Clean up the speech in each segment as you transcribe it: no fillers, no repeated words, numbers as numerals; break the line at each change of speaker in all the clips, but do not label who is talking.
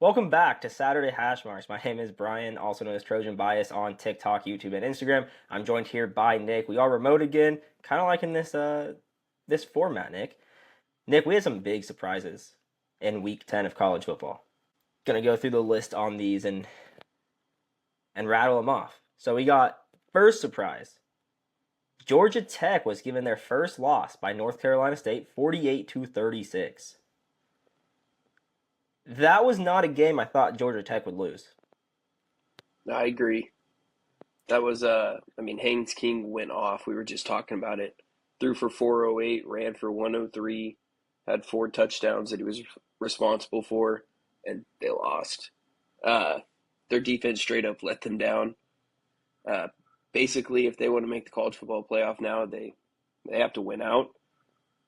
Welcome back to Saturday Hashmarks. My name is Brian, also known as Trojan Bias on TikTok, YouTube, and Instagram. I'm joined here by Nick. We are remote again, kind of liking this format, Nick. Nick, we had some big surprises in Week 10 of college football. Gonna go through the list on these and rattle them off. So we got first surprise. Georgia Tech was given their first loss by North Carolina State, 48-36. That was not a game I thought Georgia Tech would lose.
I agree. That was Haynes King went off. We were just talking about it. Threw for 408, ran for 103, had four touchdowns that he was responsible for, and they lost. Uh, their defense straight up let them down. Uh, Basically, if they want to make the college football playoff now, they have to win out,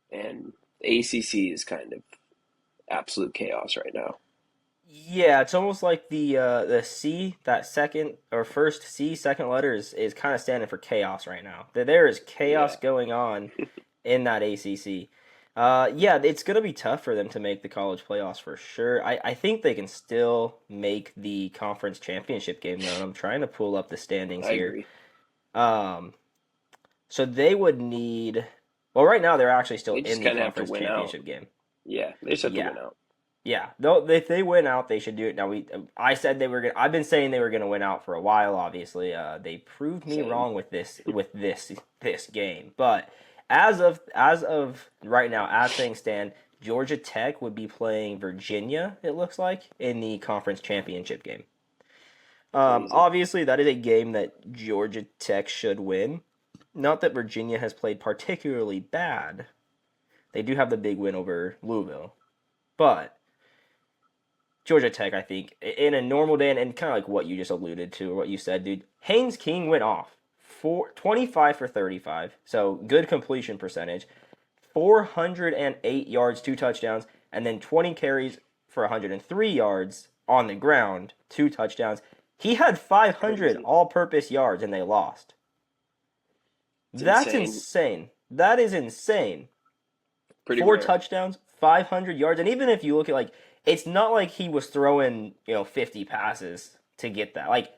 and the ACC is kind of absolute chaos right now.
Yeah, it's almost like the C, that second or first C, second letter is kind of standing for chaos right now. There is chaos
Yeah,
going on in that ACC. Yeah, it's gonna be tough for them to make the college playoffs for sure. I think they can still make the conference championship game though. And I'm trying to pull up the standings
I
here.
agree.
Um, so they would need. Well, right now they're actually still
They
in
just
the
kind of have to
conference
win out.
championship game.
Yeah, they just have to
Yeah.
win out.
Yeah, though if they win out, they should do it. Now I said they were gonna. I've been saying they were gonna win out for a while. Obviously, they proved me
Same.
wrong with this game. But as of right now, as things stand, Georgia Tech would be playing Virginia. It looks like in the conference championship game.
Crazy.
Obviously, that is a game that Georgia Tech should win. Not that Virginia has played particularly bad. They do have the big win over Louisville, but Georgia Tech, I think, in a normal day, and kind of like what you just alluded to, or what you said, dude, Haynes King went off 25 for 35, so good completion percentage, 408 yards, two touchdowns, and then 20 carries for 103 yards on the ground, two touchdowns. He had 500
Crazy.
all purpose yards, and they lost.
It's
That's
insane.
insane. That is insane.
Pretty
Four
rare.
touchdowns, 500 yards, and even if you look at like, it's not like he was throwing 50 passes to get that. Like
Yeah.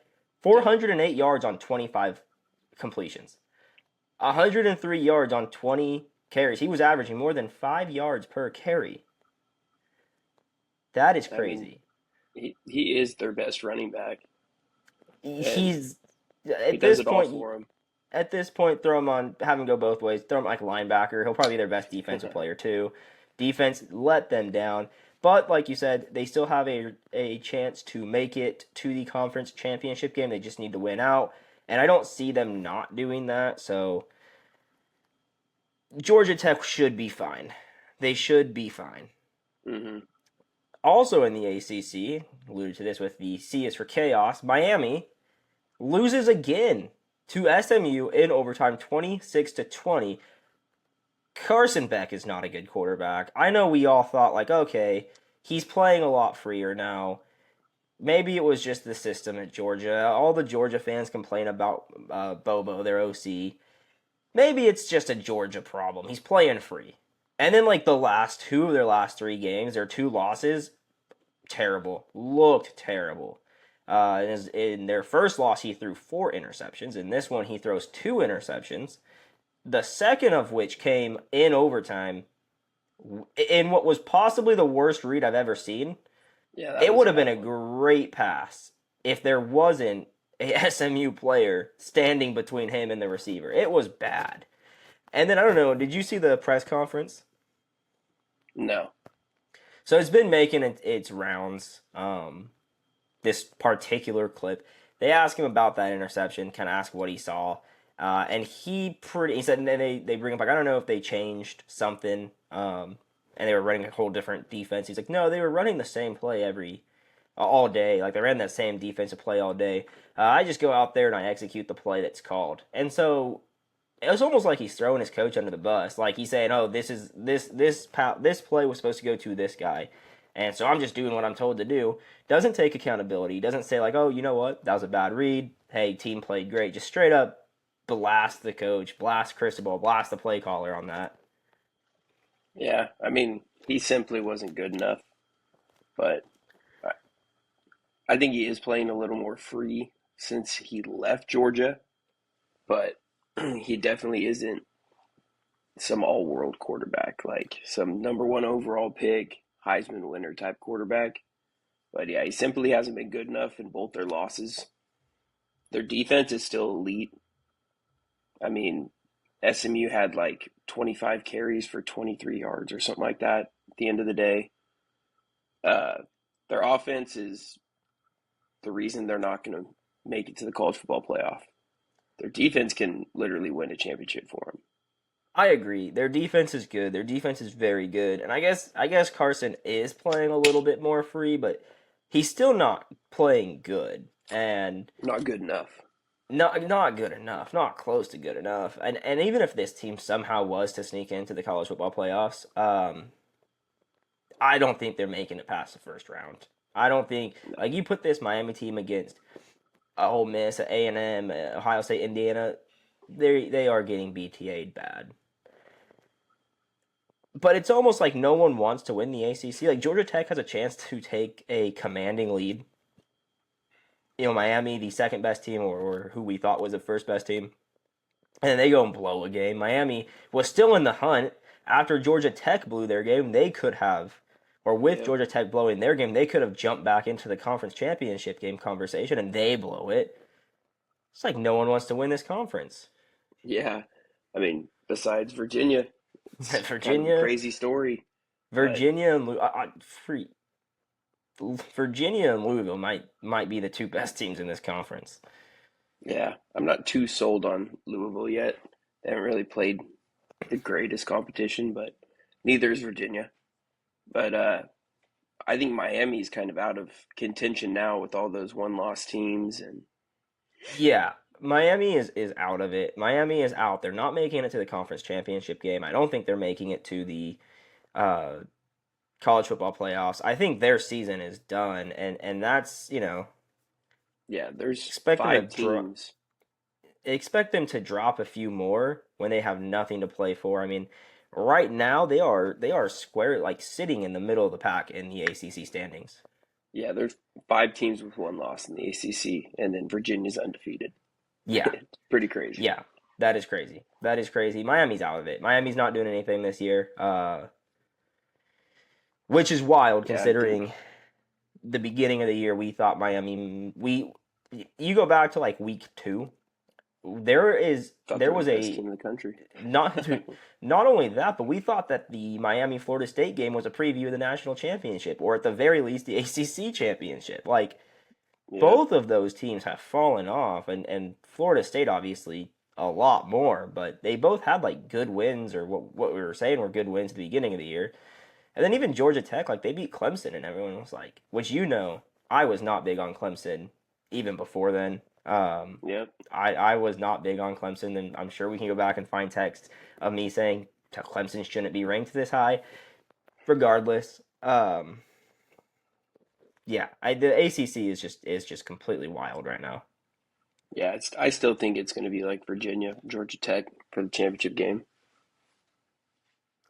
408 yards on 25 completions, 103 yards on 20 carries. He was averaging more than 5 yards per carry. That is
I mean,
crazy.
he is their best running back, and
He's
he
at
does
this
it all
point.
for them.
At this point, throw him on, have him go both ways. Throw him like linebacker. He'll probably be their best defensive player too. Defense let them down, but like you said, they still have a chance to make it to the conference championship game. They just need to win out, and I don't see them not doing that. So Georgia Tech should be fine. They should be fine.
Hmm.
Also in the ACC, alluded to this with the C is for chaos. Miami loses again to SMU in overtime, 26-20. Carson Beck is not a good quarterback. I know we all thought, like, okay, he's playing a lot freer now. Maybe it was just the system at Georgia. All the Georgia fans complain about Bobo, their OC. Maybe it's just a Georgia problem. He's playing free. And then, like, the last two of their last three games, their two losses, terrible. Looked terrible. In their first loss, he threw four interceptions. In this one, he throws two interceptions. The second of which came in overtime in what was possibly the worst read I've ever seen.
Yeah, that
It
was
would
a
have been
bad
a
one.
great pass if there wasn't a SMU player standing between him and the receiver. It was bad. And then I don't know, did you see the press conference?
No.
So it's been making its rounds. This particular clip, they ask him about that interception, kind of ask what he saw, and he said, and then they bring him back. I don't know if they changed something, and they were running a whole different defense. He's like, no, they were running the same play all day. Like they ran that same defensive play all day. I just go out there and I execute the play that's called. And so it was almost like he's throwing his coach under the bus. Like he's saying, "Oh, this play was supposed to go to this guy, and so I'm just doing what I'm told to do." Doesn't take accountability. Doesn't say like, "Oh, you know what? That was a bad read. Hey, team played great." Just straight up blast the coach, blast Cristobal, blast the play caller on that.
Yeah, he simply wasn't good enough. But I think he is playing a little more free since he left Georgia, but he definitely isn't some all-world quarterback, like some number one overall pick, Heisman winner type quarterback. But yeah, he simply hasn't been good enough in both their losses. Their defense is still elite. I mean, SMU had like 25 carries for 23 yards or something like that at the end of the day. Uh, their offense is the reason they're not going to make it to the college football playoff. Their defense can literally win a championship for them.
I agree. Their defense is good. Their defense is very good. And I guess Carson is playing a little bit more free, but he's still not playing good. And
Not good enough.
not good enough, not close to good enough. And even if this team somehow was to sneak into the college football playoffs, I don't think they're making it past the first round. I don't think
No.
like you put this Miami team against Ole Miss, A&M, Ohio State, Indiana, they are getting BTA'd bad. But it's almost like no one wants to win the ACC. Like Georgia Tech has a chance to take a commanding lead. Miami, the second best team, or who we thought was the first best team, and then they go and blow a game. Miami was still in the hunt after Georgia Tech blew their game. They could have, or with
Yep.
Georgia Tech blowing their game, they could have jumped back into the conference championship game conversation, and they blow it. It's like no one wants to win this conference.
Yeah. I mean, besides Virginia, it's kind of a
Virginia,
crazy story. But
Virginia, and Virginia and Louisville might be the two best teams in this conference.
yeah, I'm not too sold on Louisville yet. They haven't really played the greatest competition, but neither is Virginia. But I think Miami's kind of out of contention now with all those one-loss teams, and
Yeah, Miami is out of it. Miami is out. They're not making it to the conference championship game. I don't think they're making it to the uh, college football playoffs. I think their season is done, and that's
yeah, there's
expect them to
five teams.
expect them to drop a few more when they have nothing to play for. I mean, right now they are square like sitting in the middle of the pack in the ACC standings.
Yeah, there's five teams with one loss in the ACC, and then Virginia's undefeated.
Yeah,
It's pretty crazy.
yeah, that is crazy. That is crazy. Miami's out of it. Miami's not doing anything this year, which is wild
Yeah, I think.
considering the beginning of the year we thought Miami. You go back to like week 2.
Thought they
There
were the
was
best
a
team in the country.
not not only that, but we thought that the Miami Florida State game was a preview of the national championship, or at the very least the ACC championship. Like
Yeah,
both of those teams have fallen off, and Florida State obviously a lot more, but they both had like good wins, or what we were saying were good wins at the beginning of the year. And then even Georgia Tech, like they beat Clemson, and everyone was like, which I was not big on Clemson even before then.
yep.
I was not big on Clemson, and I'm sure we can go back and find texts of me saying Clemson shouldn't be ranked this high. Regardless, yeah, the ACC is just completely wild right now.
Yeah, I still think it's going to be like Virginia, Georgia Tech for the championship game.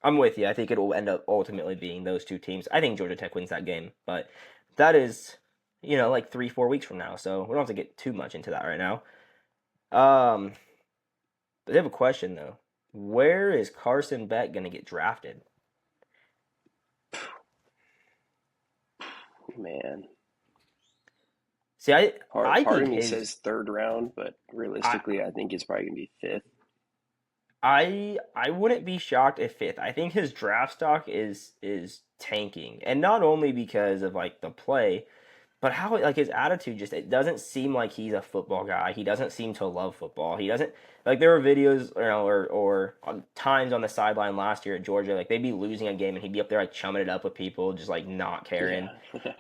I'm with you. I think it will end up ultimately being those two teams. I think Georgia Tech wins that game, but that is, like 3-4 weeks from now, so we don't have to get too much into that right now. Um, but I have a question though. Where is Carson Beck gonna get drafted?
Man,
See, I
part
I
part of
think
me
his
says third round, but
I
realistically, I think it's probably going to be fifth.
I wouldn't be shocked if fifth. I think his draft stock is tanking, and not only because of like the play, but how like his attitude just it doesn't seem like he's a football guy. He doesn't seem to love football. He doesn't like there were videos or times on the sideline last year at Georgia like they'd be losing a game and he'd be up there like chumming it up with people, just like not caring.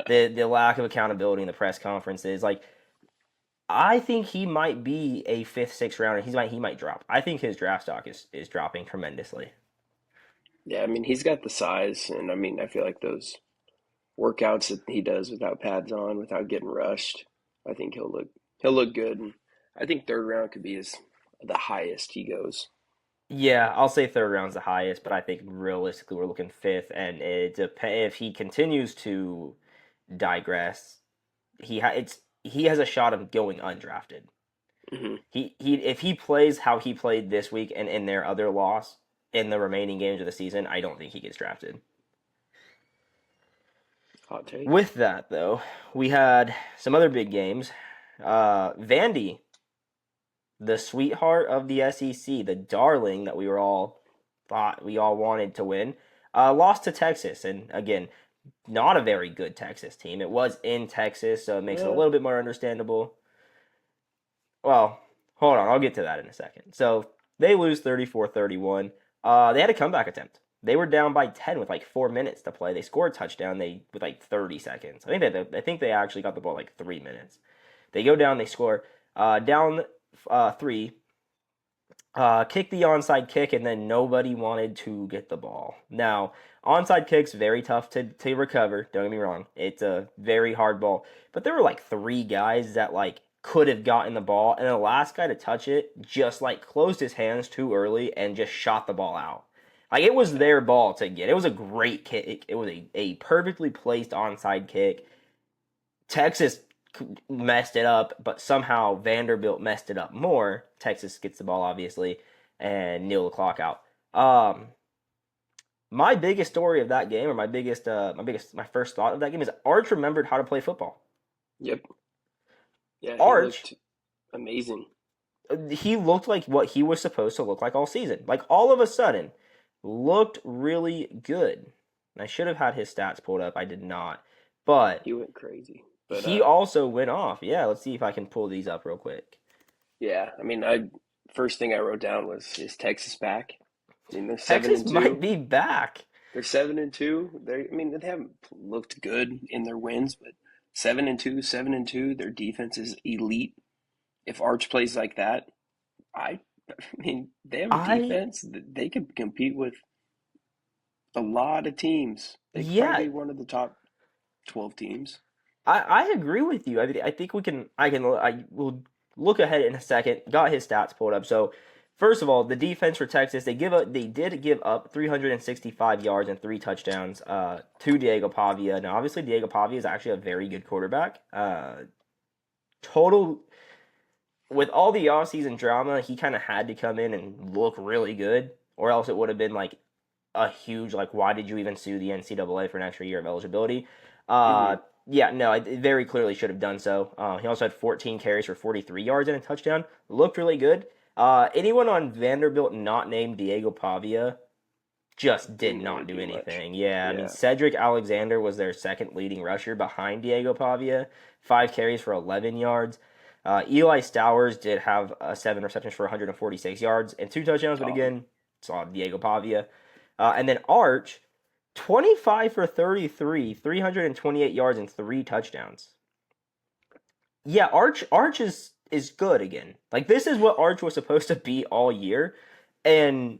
Yeah.
The lack of accountability in the press conferences like I think he might be a fifth, sixth rounder. He might drop. I think his draft stock is dropping tremendously.
Yeah, I mean, he's got the size, and I mean, I feel like those workouts that he does without pads on, without getting rushed, I think he'll look good. And I think third round could be the highest he goes.
Yeah, I'll say third round's the highest, but I think realistically we're looking fifth, and it if he continues to digress, he has a shot of going undrafted.
Hmm.
He if he plays how he played this week and in their other loss in the remaining games of the season, I don't think he gets drafted.
Hot take.
With that though, we had some other big games. Vandy, the sweetheart of the SEC, the darling that we were all thought we all wanted to win, lost to Texas, and again, not a very good Texas team. It was in Texas, so it makes it a
Yeah.
little bit more understandable. Well, hold on, I'll get to that in a second. So they lose 34-31. They had a comeback attempt. They were down by 10 with like 4 minutes to play. They scored a touchdown with like 30 seconds. I think they actually got the ball like 3 minutes. They go down, they score down three, kick the onside kick, and then nobody wanted to get the ball. Now, onside kick's very tough to recover. Don't get me wrong; it's a very hard ball. But there were like three guys that like could have gotten the ball, and the last guy to touch it just like closed his hands too early and just shot the ball out. Like it was their ball to get. It was a great kick. It was a perfectly placed onside kick. Texas messed it up, but somehow Vanderbilt messed it up more. Texas gets the ball, obviously, and kneel the clock out. My biggest story of that game, or my first thought of that game is Arch remembered how to play football.
Yep. Yeah, he
Arch,
looked amazing.
he looked like what he was supposed to look like all season. Like all of a sudden, looked really good. I should have had his stats pulled up. I did not, but
He went crazy. But
he also went off. Yeah, let's see if I can pull these up real quick.
yeah, I mean, I first thing I wrote down was, is Texas back? I mean, they're seven
Texas
and
might
two.
be back.
They're 7-2. I mean, they haven't looked good in their wins, but 7-2, 7-2. Their defense is elite. If Arch plays like that, I, I mean, they have a
I
defense that they could compete with a lot of teams. They could
yeah,
probably be one of the top 12 teams.
I agree with you. I think I will look ahead in a second. Got his stats pulled up. So first of all, the defense for Texas, they did give up 365 yards and three touchdowns to Diego Pavia. Now obviously Diego Pavia is actually a very good quarterback. Total with all the offseason drama, he kind of had to come in and look really good, or else it would have been like a huge like, why did you even sue the NCAA for an extra year of eligibility?
Hmm.
Uh, yeah, no, I very clearly should have done so. He also had 14 carries for 43 yards and a touchdown. Looked really good. Anyone on Vanderbilt not named Diego Pavia just did
Didn't really
not do
do much.
anything. Yeah, I mean
Yeah.
Cedric Alexander was their second leading rusher behind Diego Pavia, 5 carries for 11 yards. Eli Stowers did have 7 receptions for 146 yards and two touchdowns, but
Um,
again, saw Diego Pavia. And then Arch, 25 for 33, 328 yards and three touchdowns. Yeah, Arch is good again. Like this is what Arch was supposed to be all year and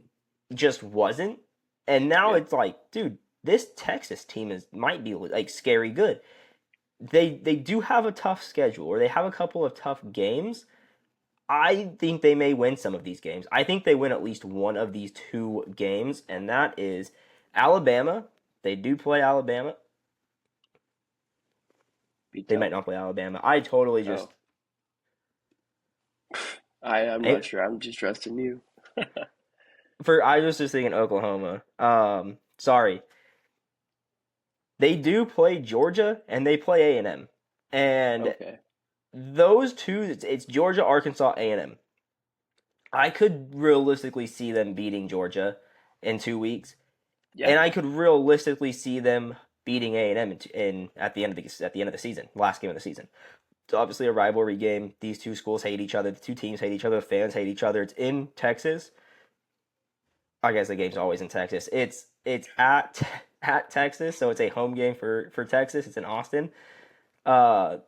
just wasn't. And now
yeah.
it's like, dude, this Texas team might be like scary good. They do have a tough schedule, or they have a couple of tough games. I think they may win some of these games. I think they win at least one of these two games, and that is Alabama. They do play Alabama.
Be
They might
tough.
not play Alabama. I totally just
Oh, I'm
I
not sure. I'm just trusting you.
I was just thinking Oklahoma. Sorry. They do play Georgia and they play A&M. And
Okay.
those two, it's Georgia, Arkansas, A&M. I could realistically see them beating Georgia in 2 weeks,
Yeah.
and I could realistically see them beating A&M at the end of the season, last game of the season. It's obviously a rivalry game. These two schools hate each other. The two teams hate each other. The fans hate each other. It's in Texas. I guess the game's always in Texas. It's at Texas, so it's a home game for Texas. It's in Austin. Uh,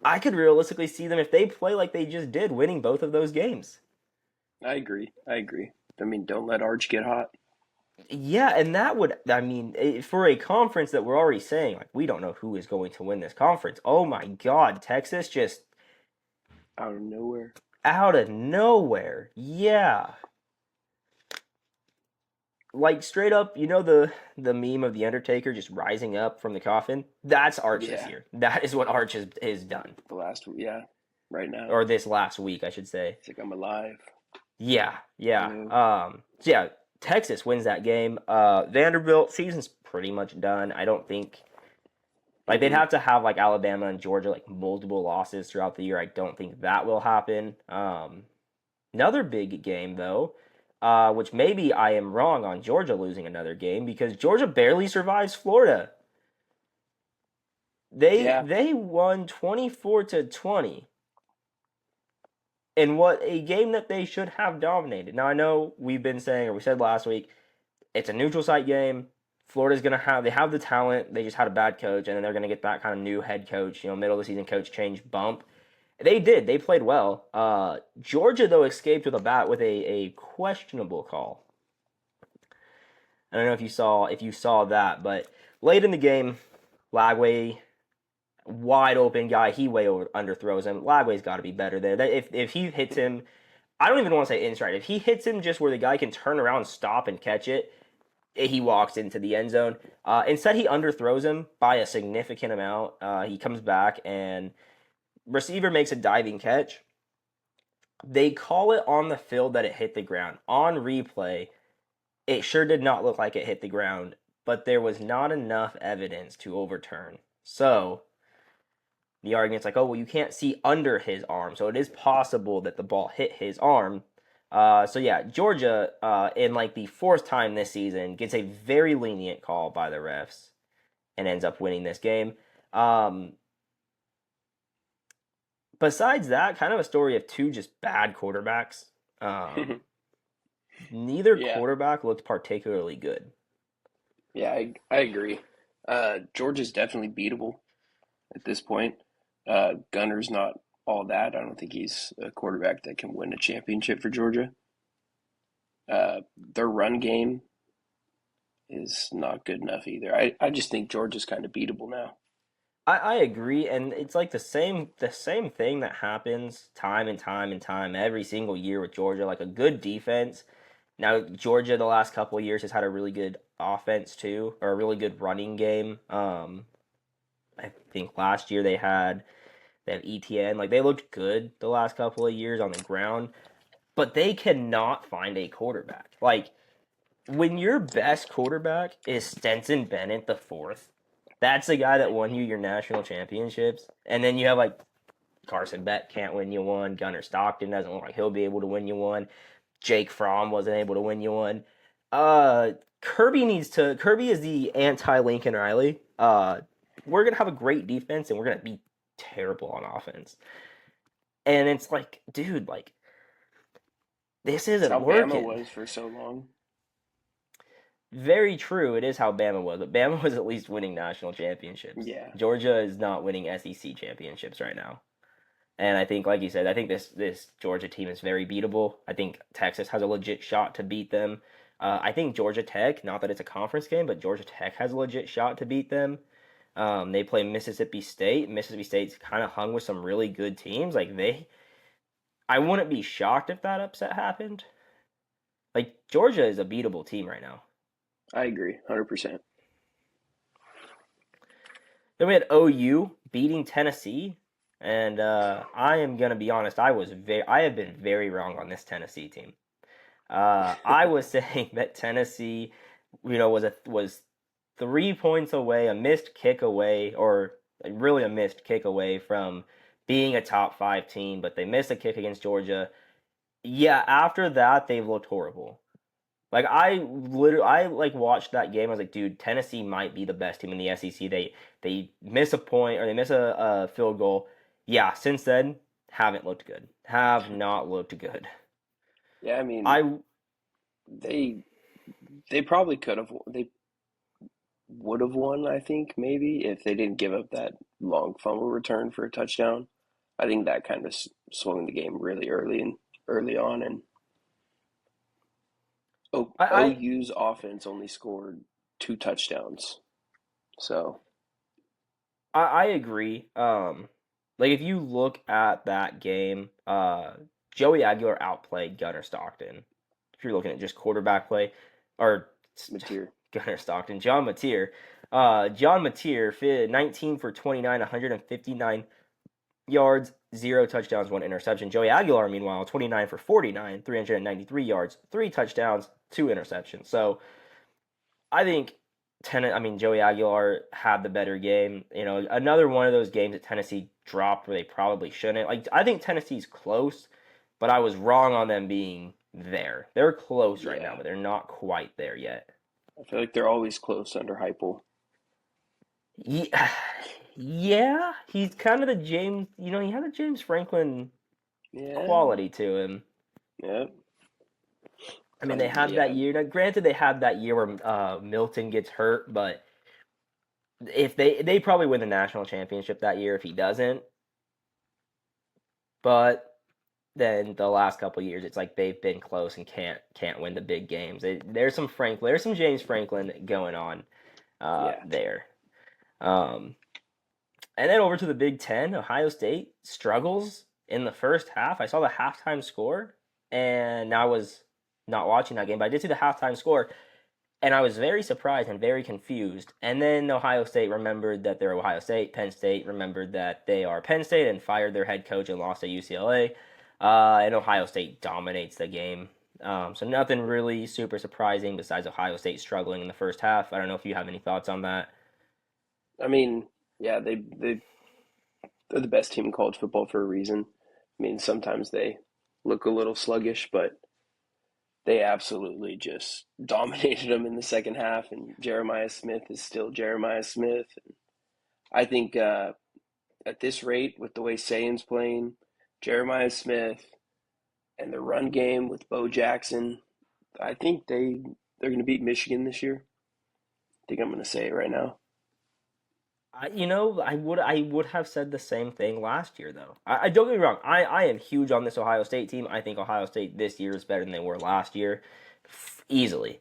I could realistically see them if they play like they just did, winning both of those games.
I agree. I agree. I mean, don't let Arch get hot.
Yeah, and that would, I mean, for a conference that we're already saying, like, we don't know who is going to win this conference. Oh my God, Texas just
Out of nowhere.
out of nowhere. Yeah. like straight up, the meme of the Undertaker just rising up from the coffin. That's Arch this
Yeah,
year. That is what Arch is done,
yeah, right now.
or this last week, I should say.
It's like I'm alive.
Yeah,
You
yeah.
know?
So yeah, Texas wins that game. Vanderbilt season's pretty much done. I don't think like they'd
Hmm.
have to have like Alabama and Georgia like multiple losses throughout the year. I don't think that will happen. Another big game though, which maybe I am wrong on Georgia losing another game because Georgia barely survives Florida. They
Yeah.
they won 24-20 in what a game that they should have dominated. Now I know we've been saying, or we said last week, it's a neutral site game. Florida's gonna have the talent. They just had a bad coach, and then they're gonna get that kind of new head coach, middle of the season coach change bump. They did. They played well. Georgia though escaped with a questionable call. I don't know if you saw that, but late in the game, Lagway, wide open guy, he way over underthrows him. Lagway's got to be better there. If he hits him, I don't even want to say in stride. If he hits him just where the guy can turn around, stop, and catch it, he walks into the end zone. Instead, he underthrows him by a significant amount. He comes back and receiver makes a diving catch. They call it on the field that it hit the ground. On replay, it sure did not look like it hit the ground, but there was not enough evidence to overturn. So the argument's like, oh, well, you can't see under his arm, so it is possible that the ball hit his arm. So yeah, Georgia, in like the fourth time this season, gets a very lenient call by the refs and ends up winning this game. Besides that, kind of a story of two just bad quarterbacks. Neither
Yeah.
quarterback looked particularly good.
Yeah, I agree. Georgia's definitely beatable at this point. Gunner's not all that. I don't think he's a quarterback that can win a championship for Georgia. Their run game is not good enough either. I just think Georgia's kind of beatable now.
I agree, and it's like the same thing that happens time and time and time every single year with Georgia. Like a good defense. Now Georgia the last couple of years has had a really good offense too, or a really good running game. I think last year they have ETN. Like they looked good the last couple of years on the ground, but they cannot find a quarterback. Like when your best quarterback is Stenson Bennett the fourth, that's the guy that won you your national championships. And then you have like Carson Beck can't win you one. Gunnar Stockton doesn't look like he'll be able to win you one. Jake Fromm wasn't able to win you one. Kirby is the anti Lincoln Riley. We're gonna have a great defense and we're gonna be terrible on offense. And it's like, dude, like this
It's
isn't
how Bama
working.
was for so long.
Very true. It is how Bama was, but Bama was at least winning national championships.
Yeah.
Georgia is not winning SEC championships right now. And I think, like you said, I think this Georgia team is very beatable. I think Texas has a legit shot to beat them. I think Georgia Tech, not that it's a conference game, but Georgia Tech has a legit shot to beat them. They play Mississippi State. Mississippi State's kind of hung with some really good teams. I wouldn't be shocked if that upset happened. Like Georgia is a beatable team right now.
I agree, 100%.
Then we had OU beating Tennessee, and I am gonna be honest. I have been very wrong on this Tennessee team. I was saying that Tennessee, was 3 points away, a missed kick away, or really a missed kick away from being a top five team, but they missed a kick against Georgia. Yeah, after that they've looked horrible. Like I like watched that game. I was like, dude, Tennessee might be the best team in the SEC. They miss a point or they miss a field goal. Yeah, since then haven't looked good. Have not looked good.
Yeah, I mean,
I
they they probably could have they would have won, I think, maybe if they didn't give up that long fumble return for a touchdown. I think that kind of swung the game really early on, and
I
OU's offense only scored two touchdowns. So,
I agree. Like if you look at that game, Joey Aguilar outplayed Gunnar Stockton. If you're looking at just quarterback play, or
Mateer.
Gunnar Stockton, John Mateer. John Mateer, 19 for 29, 159 yards, 0 touchdowns, 1 interception. Joey Aguilar, meanwhile, 29 for 49, 393 yards, 3 touchdowns, 2 interceptions. So I think Joey Aguilar had the better game. Another one of those games that Tennessee dropped where they probably shouldn't. Like, I think Tennessee's close, but I was wrong on them being there. They're close right now, but they're not quite there yet.
I feel like they're always close under Heupel.
Yeah, yeah, he's kind of the James. He had a James Franklin quality to him.
Yeah.
I mean, they had that year. Now, granted, they had that year where Milton gets hurt, but if they probably win the national championship that year if he doesn't. But then the last couple of years, it's like they've been close and can't win the big games. There's some James Franklin going on there. And then over to the Big Ten, Ohio State struggles in the first half. I saw the halftime score, and I was not watching that game, but I did see the halftime score, and I was very surprised and very confused. And then Ohio State remembered that they're Ohio State. Penn State remembered that they are Penn State and fired their head coach and lost to UCLA. And Ohio State dominates the game. So nothing really super surprising besides Ohio State struggling in the first half. I don't know if you have any thoughts on that.
I mean, yeah, they're the best team in college football for a reason. I mean, sometimes they look a little sluggish, but they absolutely just dominated them in the second half. And Jeremiah Smith is still Jeremiah Smith. I think at this rate, with the way Saban's playing, Jeremiah Smith, and the run game with Bo Jackson, I think they're going to beat Michigan this year. I think I'm going to say it right now.
I would have said the same thing last year, though. I don't get me wrong. I am huge on this Ohio State team. I think Ohio State this year is better than they were last year, easily.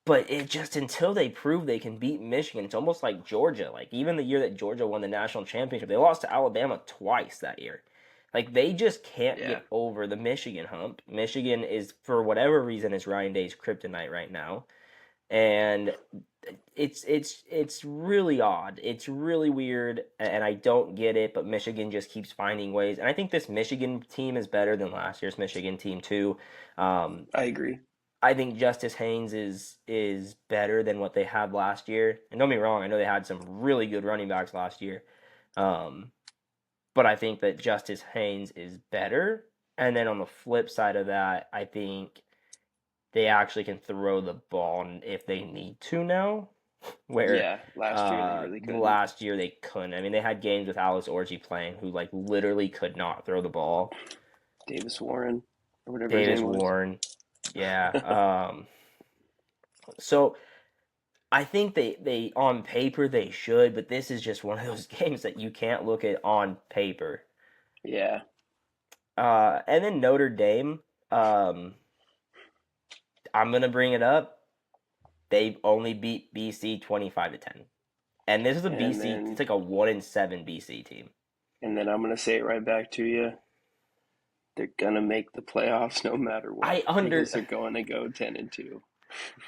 But it just, until they prove they can beat Michigan, it's almost like Georgia. Like, even the year that Georgia won the national championship, they lost to Alabama twice that year. Like, they just can't get over the Michigan hump. Michigan is, for whatever reason, is Ryan Day's kryptonite right now. And it's really odd. It's really weird, and I don't get it, but Michigan just keeps finding ways. And I think this Michigan team is better than last year's Michigan team, too.
I agree.
I think Justice Haynes is better than what they had last year. And don't be wrong, I know they had some really good running backs last year. But I think that Justice Haynes is better. And then on the flip side of that, I think they actually can throw the ball if they need to now. Where
last year they really couldn't.
Last year they couldn't. I mean, they had games with Alex Orji playing, who like literally could not throw the ball.
Davis Warren or whatever.
Davis Warren. Yeah. So I think they on paper they should, but this is just one of those games that you can't look at on paper.
Yeah.
And then Notre Dame, I'm gonna bring it up. They only beat BC 25-10, and this is a BC. It's like a 1-7 BC team.
And then I'm gonna say it right back to you. They're gonna make the playoffs no matter what. Because they're going to go 10-2.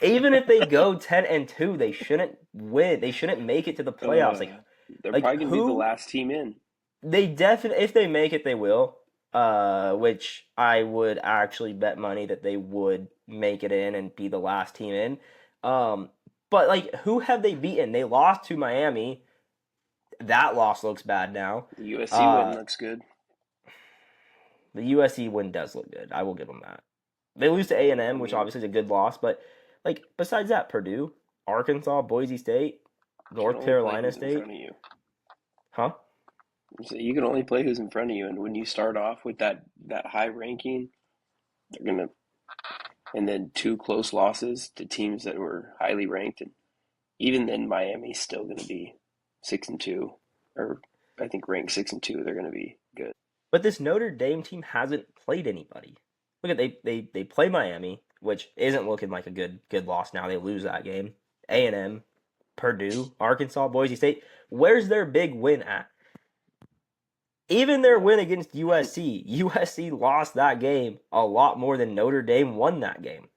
Even if they go 10-2, they shouldn't win. They shouldn't make it to the playoffs.
They're probably gonna be the last team in.
They definitely, if they make it, they will. Which I would actually bet money that they would make it in and be the last team in. But like, who have they beaten? They lost to Miami. That loss looks bad now.
The USC win looks good.
The USC win does look good. I will give them that. They lose to A&M, which obviously is a good loss, but like besides that, Purdue, Arkansas, Boise State, North Carolina State.
In front of you.
Huh?
So you can only play who's in front of you, and when you start off with that high ranking, they're gonna, and then 2 close losses to teams that were highly ranked, and even then Miami's still gonna be 6-2, or I think ranked 6-2. They're gonna be good.
But this Notre Dame team hasn't played anybody. Look at they play Miami, which isn't looking like a good loss now. They lose that game. A&M, Purdue, Arkansas, Boise State. Where's their big win at? Even their win against USC. USC lost that game a lot more than Notre Dame won that game.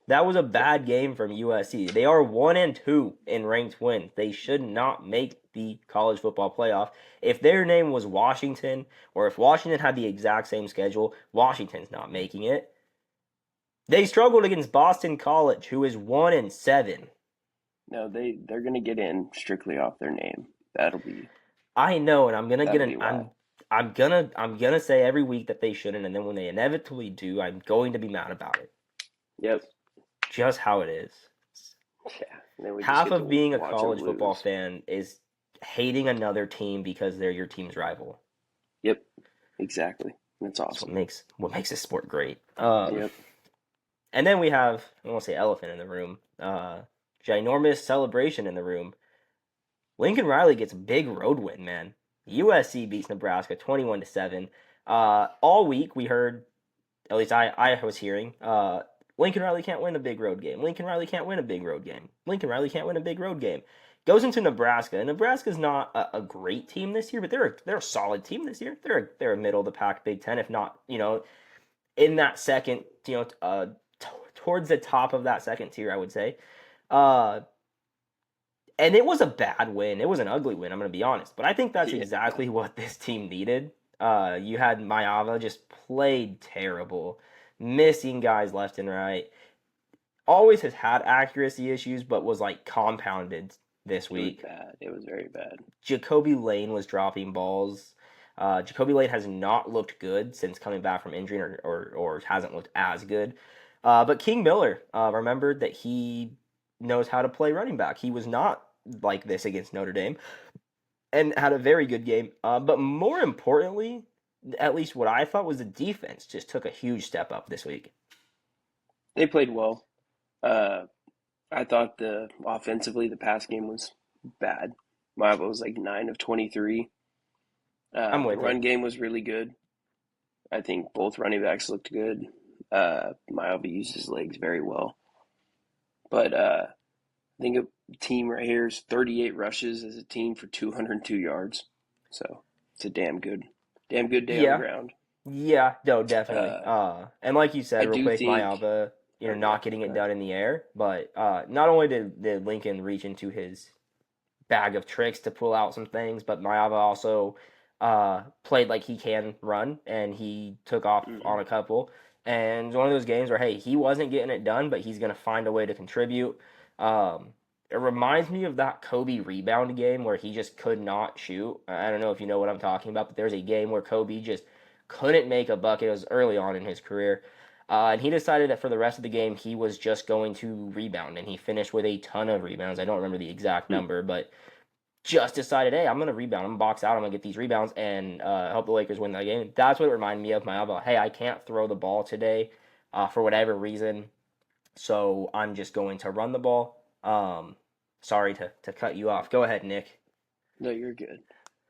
That was a bad game from USC. They are 1-2 in ranked wins. They should not make the college football playoff. If their name was Washington, or if Washington had the exact same schedule, Washington's not making it. They struggled against Boston College, who is 1-7.
No, they're gonna get in strictly off their name.
I know, and I'm gonna get
That'll
an
be why.
I'm gonna say every week that they shouldn't, and then when they inevitably do, I'm going to be mad about it.
Yep.
Just how it is.
Yeah. And then we just
Half
get
of
to
being a
watch them
college football
lose.
fan is hating another team because they're your team's rival.
Yep. Exactly. That's
That's
awesome.
what makes this sport great.
Yep.
And then we have, I won't say elephant in the room, ginormous celebration in the room. Lincoln Riley gets a big road win, man. USC beats Nebraska 21-7. All week we heard, at least I was hearing, Lincoln Riley can't win a big road game. Lincoln Riley can't win a big road game. Lincoln Riley can't win a big road game. Goes into Nebraska, and Nebraska's not a great team this year, but they're a solid team this year. They're a middle of the pack Big Ten, if not in that second, towards the top of that second tier, I would say. Uh, and it was a bad win. It was an ugly win, I'm going to be honest. But I think that's
Yeah.
exactly what this team needed. You had Mayava just played terrible, missing guys left and right. Always has had accuracy issues, but was like compounded this
It was
week.
bad. It was very bad.
Jacoby Lane was dropping balls. Jacoby Lane has not looked good since coming back from injury, or hasn't looked as good. But King Miller remembered that he knows how to play running back. He was not like this against Notre Dame and had a very good game. But more importantly, at least what I thought was the defense just took a huge step up this week.
They played well. Uh, I thought offensively the pass game was bad. Mava was like 9 of 23.
I'm
The
with you.
run game was really good. I think both running backs looked good. Mava used his legs very well. But I think a team right here is 38 rushes as a team for 202 yards. So it's a damn good day on the
Yeah,
ground.
yeah, no, definitely.
Uh,
And like you
I
said, real
do
quick,
think.
Mayava,
Oh yeah,
not getting
go
it
ahead.
done in the air, but not only did Lincoln reach into his bag of tricks to pull out some things, but Mayava also played like he can run, and he took off
Hmm.
on a couple. And it's one of those games where, hey, he wasn't getting it done, but he's going to find a way to contribute. It reminds me of that Kobe rebound game where he just could not shoot. I don't know if you know what I'm talking about, but there's a game where Kobe just couldn't make a bucket. It was early on in his career. And he decided that for the rest of the game, he was just going to rebound, and he finished with a ton of rebounds. I don't remember the exact number, but just decided, hey, I'm going to rebound. I'm going to box out. I'm going to get these rebounds and help the Lakers win that game. That's what it reminded me of. My elbow. Hey, I can't throw the ball today for whatever reason, so I'm just going to run the ball. Sorry to cut you off. Go ahead, Nick.
No, you're good.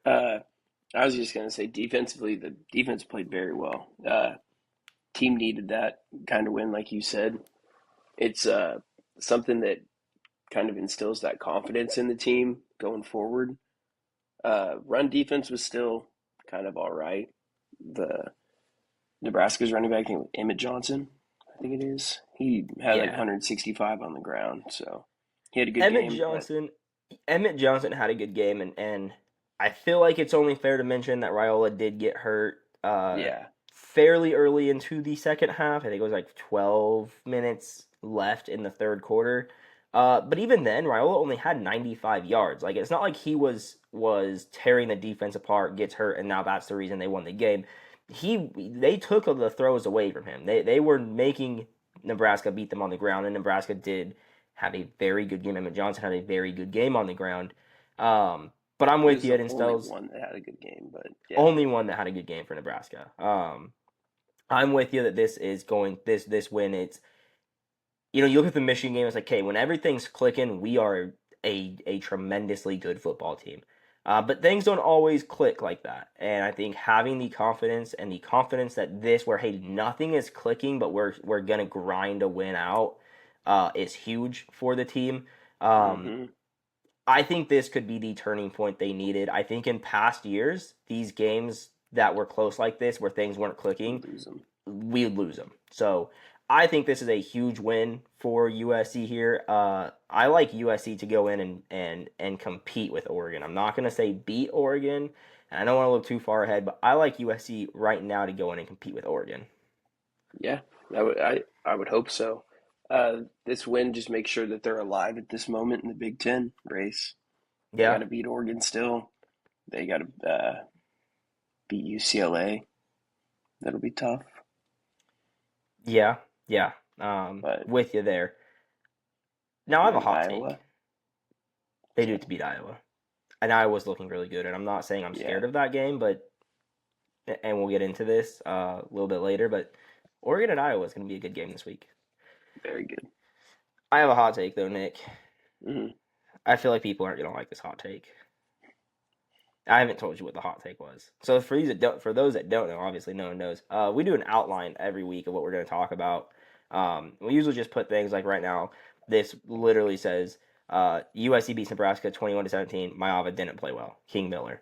Uh, I was just gonna say defensively, the defense played very well. Team needed that kind of win, like you said. It's something that kind of instills that confidence in the team going forward. Run defense was still kind of all right. The Nebraska's running back, Emmett Johnson, I think it is. He had like
Yeah,
165 on the ground, so he had a good
Emmett
game. But
Johnson. Emmett Johnson had a good game, and I feel like it's only fair to mention that Raiola did get hurt
yeah,
fairly early into the second half. I think it was like 12 minutes left in the third quarter. But even then, Raiola only had 95 yards. Like it's not like he was tearing the defense apart, gets hurt, and now that's the reason they won the game. They took the throws away from him. They were making Nebraska beat them on the ground, and Nebraska did have a very good game. Emmett Johnson had a very good game on the ground. But I'm
he
with
was
you.
the
It
only
instills
one that had a good game. But yeah,
only one that had a good game for Nebraska. I'm with you that this is going this win. It's you look at the Michigan game. It's like, okay, when everything's clicking, we are a tremendously good football team. But things don't always click like that. And I think having the confidence that where hey, nothing is clicking, but we're gonna grind a win out, is huge for the team. Um,
hmm
I think this could be the turning point they needed. I think in past years, these games that were close like this, where things weren't
we
clicking,
lose them.
we lose them. So I think this is a huge win for USC here. I like USC to go in and compete with Oregon. I'm not going to say beat Oregon, and I don't want to look too far ahead, but I like USC right now to go in and compete with Oregon.
Yeah, I would hope so. This win just makes sure that they're alive at this moment in the Big Ten race. They got
Yeah,
to beat Oregon still. They got to beat UCLA. That'll be tough.
yeah, yeah.
But
With you there. Now I have a
then
hot take.
Iowa.
They do
Okay.
it to beat Iowa, and Iowa's looking really good. And I'm not saying I'm
Yeah,
scared of that game, but and we'll get into this a little bit later. But Oregon and Iowa is going to be a good game this week.
very good.
I have a hot take though, Nick.
Hmm.
I feel like people aren't going to like this hot take. I haven't told you what the hot take was. So for those that don't know, obviously no one knows. We do an outline every week of what we're going to talk about. We usually just put things like right now. This literally says USC beats Nebraska 21-17. Maava didn't play well. King Miller.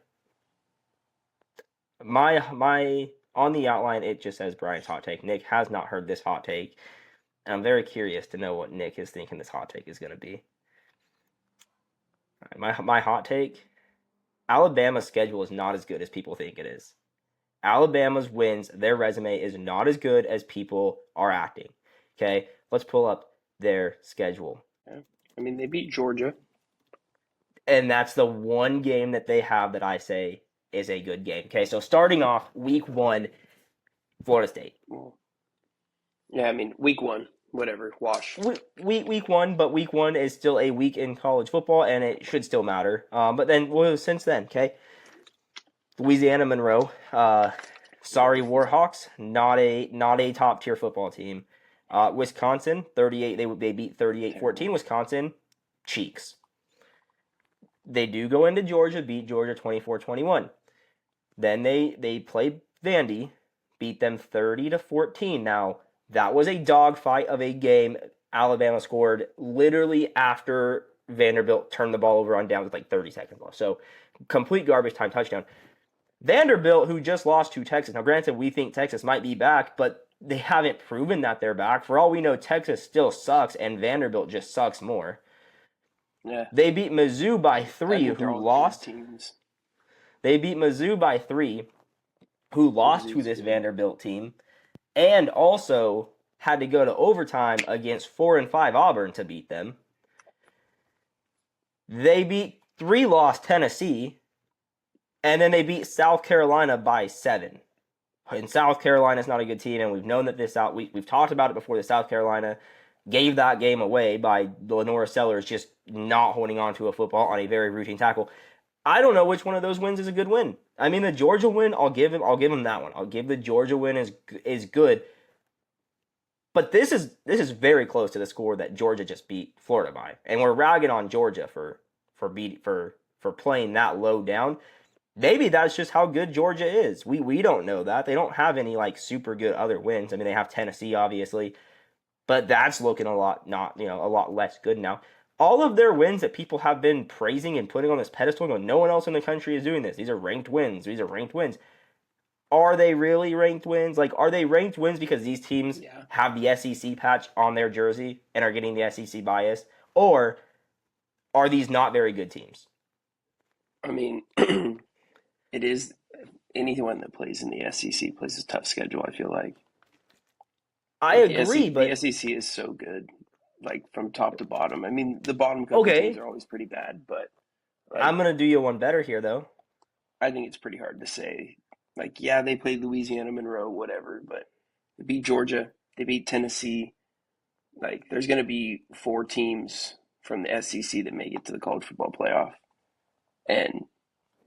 My on the outline it just says Brian's hot take. Nick has not heard this hot take, and I'm very curious to know what Nick is thinking this hot take is going to be. All right, my hot take: Alabama's schedule is not as good as people think it is. Alabama's wins, their resume is not as good as people are acting. Okay, let's pull up their schedule.
Yeah. I mean, they beat Georgia.
And that's the one game that they have that I say is a good game. Okay, so starting off week one, Florida State.
Well, yeah, I mean, week one, whatever, wash.
Week one, but week one is still a week in college football, and it should still matter. But then, well, since then, okay, Louisiana Monroe. Sorry, Warhawks, not a top tier football team. Wisconsin, 38. They beat 38-14. Wisconsin, cheeks. They do go into Georgia, beat Georgia 24-21. Then they play Vandy, beat them 30-14. Now that was a dogfight of a game. Alabama scored literally after Vanderbilt turned the ball over on downs with like 30 seconds left. So complete garbage time touchdown. Vanderbilt, who just lost to Texas. Now, granted, we think Texas might be back, but they haven't proven that they're back. For all we know, Texas still sucks, and Vanderbilt just sucks more.
Yeah,
They beat Mizzou by
I
3,
think they're
who
all good
lost.
teams.
They beat Mizzou by 3, who lost to
Mizzou's
this
good.
Vanderbilt team, and also had to go to overtime against 4-5 Auburn to beat them. They beat 3-loss Tennessee, and then they beat South Carolina by 7. And South Carolina's not a good team, and we've known that we've talked about it before. That South Carolina gave that game away by Lenora Sellers just not holding on to a football on a very routine tackle. I don't know which one of those wins is a good win. I mean, the Georgia win, I'll give him that one. I'll give the Georgia win is good. But this is very close to the score that Georgia just beat Florida by, and we're ragging on Georgia for playing that low down. Maybe that's just how good Georgia is. We don't know that. They don't have any like super good other wins. I mean, they have Tennessee obviously, but that's looking a lot not, a lot less good now. All of their wins that people have been praising and putting on this pedestal, no one else in the country is doing this. These are ranked wins. These are ranked wins. Are they really ranked wins? Like, are they ranked wins because these teams
Yeah,
have the SEC patch on their jersey and are getting the SEC bias? Or are these not very good teams?
I mean, it is anyone that plays in the SEC plays a tough schedule. I feel
I
like
agree,
the
but
SEC is so good, like from top to bottom. I mean, the bottom couple teams
okay.
are always pretty bad, but like
I'm going to do you one better here, though.
I think it's pretty hard to say. Like, yeah, they played Louisiana Monroe, whatever, but they beat Georgia, they beat Tennessee. Like, there's going to be 4 teams from the SEC that make it to the college football playoff, and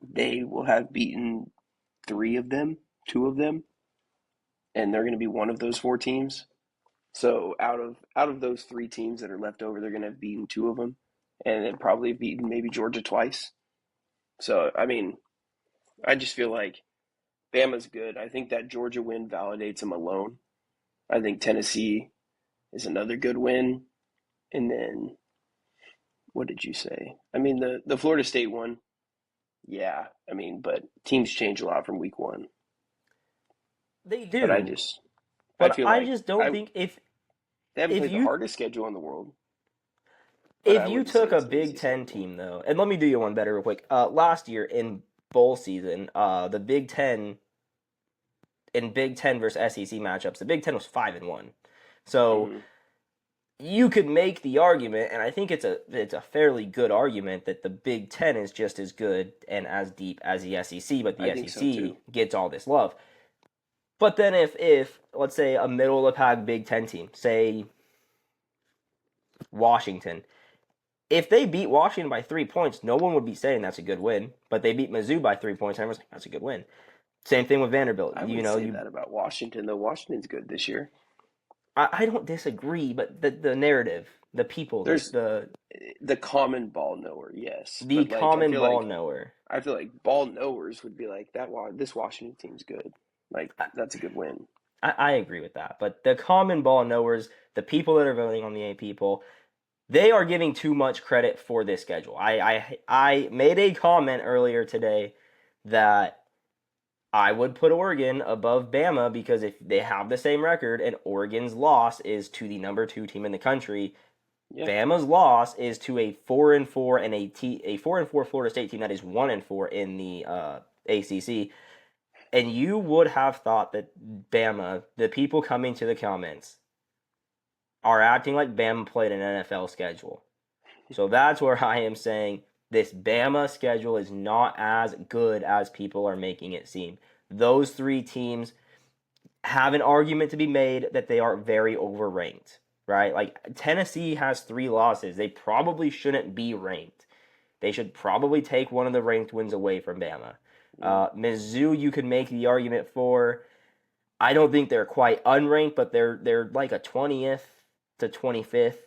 they will have beaten 3 of them, 2 of them, and they're going to be one of those 4 teams. So out of those 3 teams that are left over, they're going to have beaten 2 of them, and then probably beaten maybe Georgia twice. So I mean, I just feel like Bama's good. I think that Georgia win validates them alone. I think Tennessee is another good win, and then what did you say? I mean the Florida State one. Yeah, I mean, but teams change a lot from week one.
They
But
do.
I
But
feel
I
like
just don't
I
think if.
They haven't
if
played the
you
hardest schedule in the world, but
if
I
you
wouldn't say
took a
it's an
Big
easy
Ten
schedule.
team though, and let me do you one better real quick. Last year in bowl season, the Big Ten in Big Ten versus SEC matchups, the Big Ten was 5-1. So
Hmm.
you could make the argument, and I think it's a fairly good argument that the Big Ten is just as good and as deep as the SEC, but
I
the
think so
SEC
too.
gets all this love. But then if let's say a middle of the pack Big Ten team, say Washington, if they beat Washington by 3 points, no one would be saying that's a good win. But they beat Mizzou by 3 points, and everyone's like, that's a good win. Same thing with Vanderbilt.
I
You
wouldn't
know,
say
you
that about Washington, though. Washington's good this year.
I don't disagree, but the narrative, the people,
There's
the
the common ball knower, yes,
the
but like
common ball knower.
I feel like ball knowers would be like that. This Washington team's good. Like that's a good win.
I agree with that. But the common ball knowers, the people that are voting on the A people, they are giving too much credit for this schedule. I made a comment earlier today that I would put Oregon above Bama because if they have the same record and Oregon's loss is to the number 2 team in the country,
Yeah,
Bama's loss is to a 4-4 and a 4-4 Florida State team that is 1-4 in the ACC. And you would have thought that Bama, the people coming to the comments, are acting like Bama played an NFL schedule. So that's where I am saying this Bama schedule is not as good as people are making it seem. Those 3 teams have an argument to be made that they are very overranked, right? Like Tennessee has 3 losses. They probably shouldn't be ranked. They should probably take one of the ranked wins away from Bama.
mm,
Mizzou, you could make the argument for. I don't think they're quite unranked, but they're like a 20th to 25th.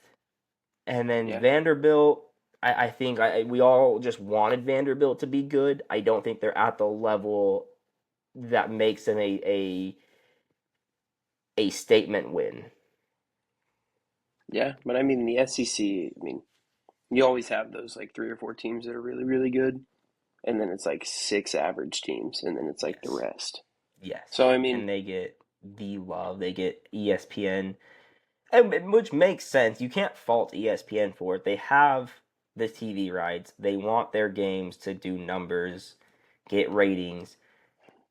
And then
yeah,
Vanderbilt, I think we all just wanted Vanderbilt to be good. I don't think they're at the level that makes them a statement win.
yeah. But I mean, the SEC. I mean, you always have those like 3 or 4 teams that are really, really good, and then it's like 6 average teams, and then it's like the
Yes.
rest.
Yes.
So I mean,
And they get the love. They get ESPN, which makes sense. You can't fault ESPN for it. They have the TV rights. They want their games to do numbers, get ratings.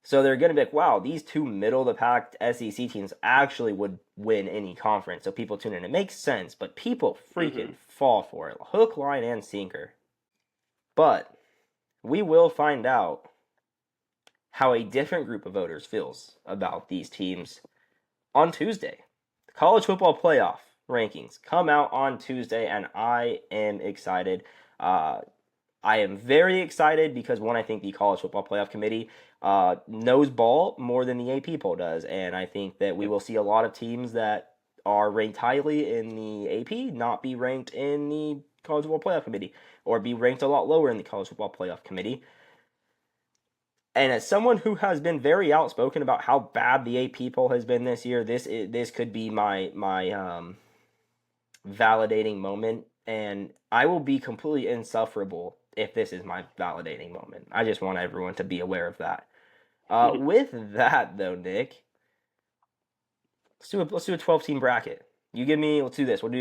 So they're going to be like, wow, these 2 middle of the pack SEC teams actually would win any conference. So people tune in. It makes sense, but people
hmm
freaking fall for it. Hook, line, and sinker. But we will find out how a different group of voters feels about these teams on Tuesday. The college football playoff rankings come out on Tuesday, and I am excited. Uh, I am very excited because one, I think the college football playoff committee knows ball more than the AP poll does, and I think that we
yep.
will see a lot of teams that are ranked highly in the AP not be ranked in the college football playoff committee, or be ranked a lot lower in the college football playoff committee. And as someone who has been very outspoken about how bad the AP poll has been this year, this could be my validating moment, and I will be completely insufferable if this is my validating moment. I just want everyone to be aware of that. With that though, Nick, let's do a 12 team bracket. You give me. Let's do this. We'll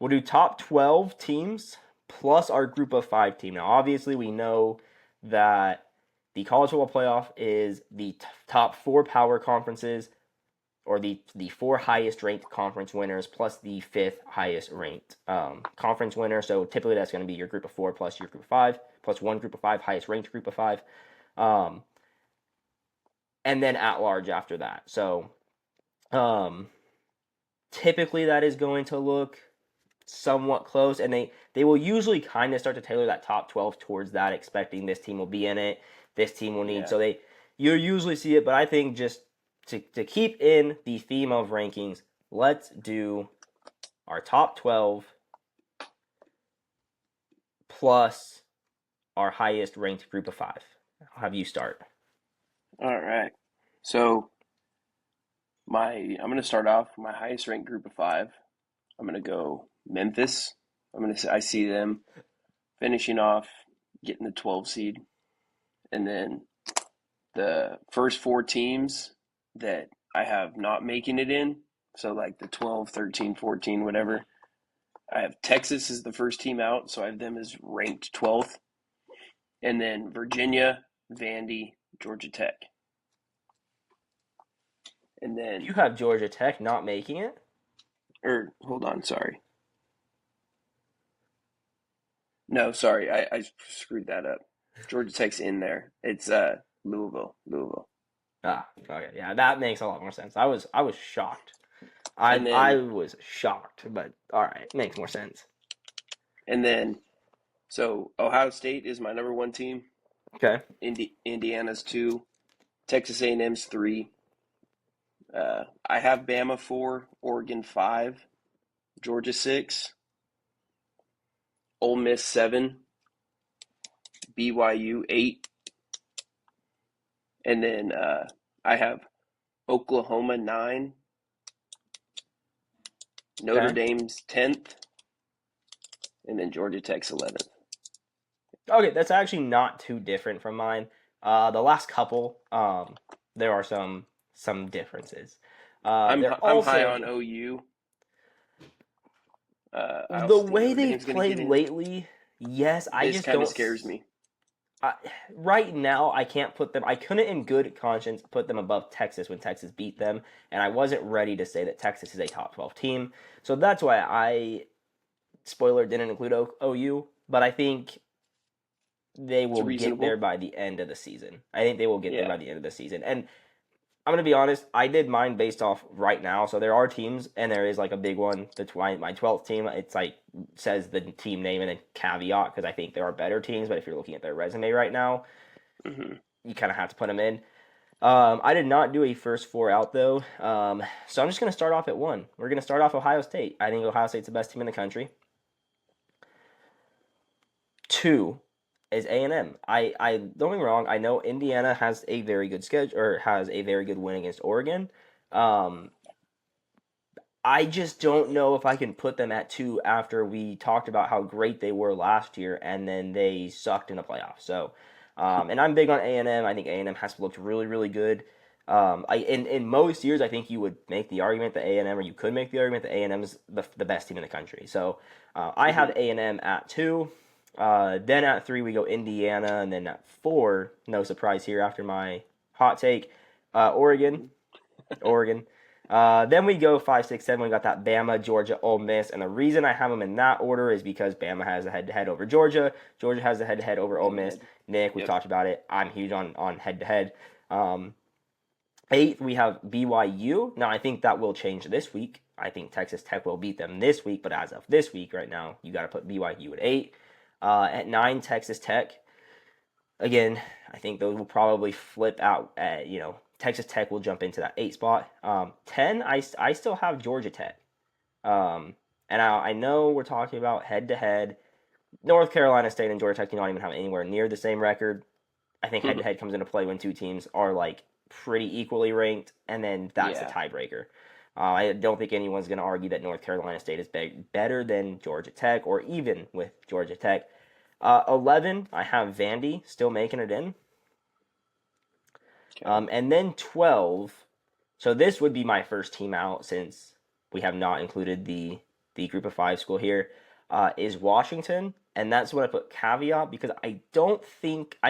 do top 12 teams plus our group of 5 team. Now, obviously, we know that the college football playoff is the top 4 power conferences, or the 4 highest ranked conference winners plus the 5th highest ranked conference winner. So typically that's going to be your group of 4 plus your group of 5 plus one group of 5 highest ranked group of 5, um, and then at large after that. So um, typically that is going to look somewhat close, and they will usually kind of start to tailor that top 12 towards that, expecting this team will be in it, this team will need.
Yeah.
So you usually see it, but I think just to keep in the theme of rankings, let's do our top 12 plus our highest ranked group of 5. I'll have you start.
All right. So I'm gonna start off with my highest ranked group of 5. I'm gonna go Memphis. I see them finishing off, getting the 12 seed, and then the first 4 teams that I have not making it in. So like the 12, 13, 14, whatever. I have Texas as the first team out, so I have them as ranked 12th. And then Virginia, Vandy, Georgia Tech. And then,
You have Georgia Tech not making it?
hold on, sorry. No, sorry, I screwed that up. Georgia Tech's in there. It's Louisville.
Ah, okay, yeah, that makes a lot more sense. I was shocked.
And
I
then
was shocked, but all right, makes more sense.
and then so Ohio State is my number one team.
Okay,
Indiana's two. Texas A&M's three. I have Bama four, Oregon five, Georgia six, Ole Miss seven, BYU eight, and then I have Oklahoma nine, Notre
okay,
Dame's 10th, and then Georgia Tech's 11th.
okay. That's actually not too different from mine. The last couple, there are some differences.
I'm
They're
I'm high
also
on OU. I
the
also think
way
Notre
they've
Dame's going to
played
get in.
lately. Yes, I
This
just
kind of
don't.
scares me.
I, right now, I can't put them. I couldn't, in good conscience, put them above Texas when Texas beat them, and I wasn't ready to say that Texas is a top 12 team. So that's why I, spoiler, didn't include OU. But I think they
It's
will get there
reasonable.
by the end of the season. I think they will get there
Yeah.
by the end of the season. And I'm gonna be honest. I did mine based off right now. So there are teams, and there is like a big one. That's why my 12th team. It's like says the team name and a caveat because I think there are better teams. But if you're looking at their resume right now,
Hmm.
you kind of have to put them in. I did not do a first four out though. So I'm just gonna start off at one. We're gonna start off Ohio State. I think Ohio State's the best team in the country. Two is A&M. I don't get me wrong. I know Indiana has a very good schedule or has a very good win against Oregon. Um, I just don't know if I can put them at two after we talked about how great they were last year and then they sucked in the playoffs. So, and I'm big on A&M. I think A&M has looked really, really good. In most years, I think you would make the argument that A&M, or you could make the argument that A&M is the best team in the country. So, I have
Hmm.
A&M at two. Then at three, we go Indiana. And then at four, no surprise here after my hot take, Oregon.
Hmm.
Oregon. Then we go 5, 6, 7. We got that Bama, Georgia, Ole Miss, and the reason I have them in that order is because Bama has a head-to-head over Georgia. Georgia has a head-to-head over Ole
Head to
Miss.
head.
Nick, we've
Yep.
talked about it. I'm huge on head-to-head. Eighth, we have BYU. Now I think that will change this week. I think Texas Tech will beat them this week, but as of this week, right now, you got to put BYU at 8. At 9, Texas Tech. Again, I think those will probably flip out. Texas Tech will jump into that 8 spot. 10, I still have Georgia Tech. Um, and I know we're talking about head to head. North Carolina State and Georgia Tech do not even have anywhere near the same record. I think head to head comes into play when two teams are like pretty equally ranked, and then that's the
Yeah.
tiebreaker. I don't think anyone's going to argue that North Carolina State is better than Georgia Tech or even with Georgia Tech. 11, I have Vandy still making it in.
Okay.
And then 12, so this would be my first team out since we have not included the group of five school here, is Washington. And that's what I put caveat because I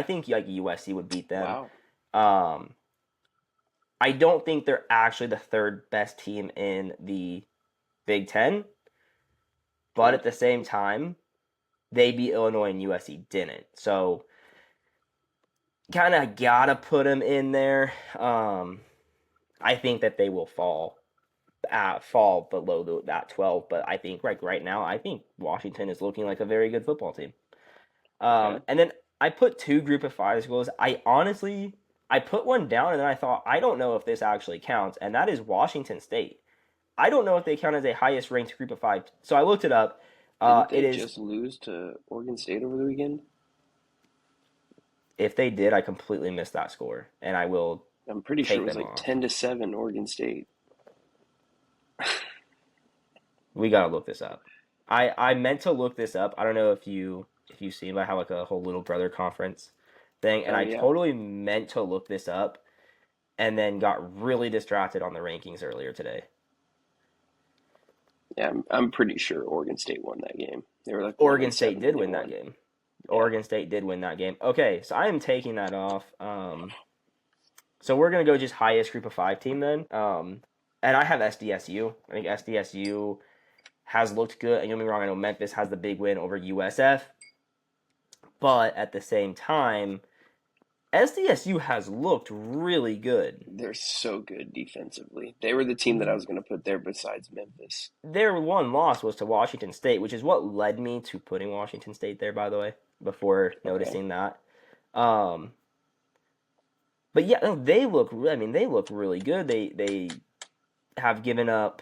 think like USC would beat them.
Wow.
Um, I don't think they're actually the third best team in the Big Ten, but
Okay.
at the same time, they beat Illinois and USC didn't. So kind of gotta put them in there. I think that they will fall below that 12, but I think right now, I think Washington is looking like a very good football team.
Okay.
And then I put two group of five schools. I put one down and then I thought I don't know if this actually counts, and that is Washington State. I don't know if they count as a highest ranked group of five. So I looked it up.
Didn't
It
they
is
just lose to Oregon State over the weekend?
if they did, I completely missed that score, and I will
I'm pretty sure it
take
was
them
like
off.
10-7 Oregon State.
We gotta look this up. I meant to look this up. I don't know if you see, but I have like a whole little brother conference thing, and
Oh
I
yeah.
totally meant to look this up, and then got really distracted on the rankings earlier today.
Yeah, I'm pretty sure Oregon State won that game. They were like one
Oregon
and
State
seven
did
when they
win that
won.
game.
Yeah.
Oregon State did win that game. Okay, so I am taking that off. So we're gonna go just highest group of five team then. And I have SDSU. I think SDSU has looked good. And don't get me wrong, I know Memphis has the big win over USF, but at the same time, SDSU has looked really good.
They're so good defensively. They were the team that I was going to put there besides Memphis.
Their one loss was to Washington State, which is what led me to putting Washington State there, by the way, before
Okay.
noticing that. Um, but yeah, no, they look. I mean, they look really good. They have given up.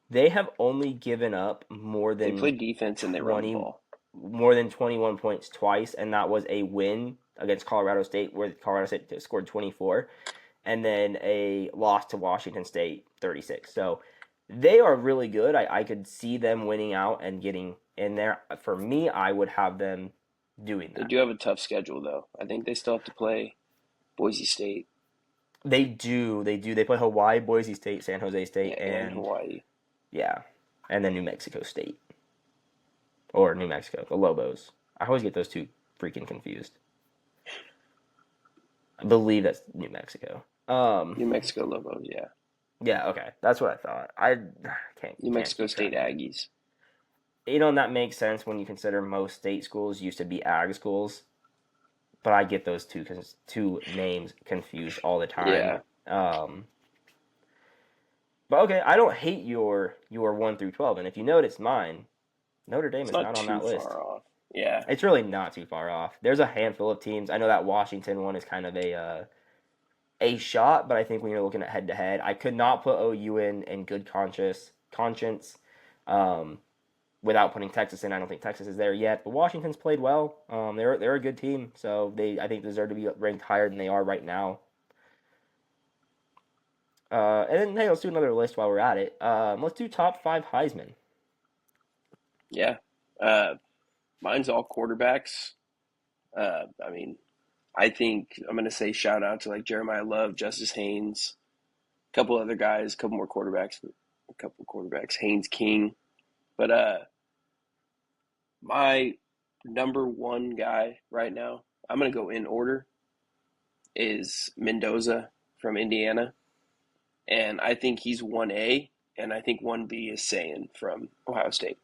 They have only given up
They play defense and they run the ball.
more than 21 points twice, and that was a win against Colorado State, where Colorado State scored 24, and then a loss to Washington State 36. So they are really good. I could see them winning out and getting in there. For me, I would have them doing
They
that.
do have a tough schedule, though. I think they still have to play Boise State.
They do. They do. They play Hawaii, Boise State, San Jose State,
Yeah, and Hawaii.
yeah, and then New Mexico State or New Mexico, the Lobos. I always get those two freaking confused. I believe that's New Mexico.
New Mexico Lobos, yeah.
Yeah, okay, that's what I thought. I
New
can't
Mexico
keep
State
track.
Aggies.
You know, and that makes sense when you consider most state schools used to be ag schools. But I get those two names confused all the time.
Yeah,
Um, but okay, I don't hate your 1 through 12, and if you notice mine, Notre Dame
it's
is
not
not on
too
that list.
far off. Yeah,
It's really not too far off. There's a handful of teams. I know that Washington one is kind of a shot, but I think when you're looking at head to head, I could not put OU in good conscience. Um, Without putting Texas in. I don't think Texas is there yet, but Washington's played well. They're a good team, so they I think deserve to be ranked higher than they are right now. And then hey, let's do another list while we're at it. Let's do top five Heisman.
yeah. Uh, Mine's all quarterbacks. I mean, I think I'm going to say shout out to like Jeremiah Love, Justice Haynes, a couple other guys, a couple more quarterbacks, a couple quarterbacks, Haynes King. But my number one guy right now, I'm going to go in order, is Mendoza from Indiana. And I think he's 1A, and I think 1B is Sayin from Ohio State.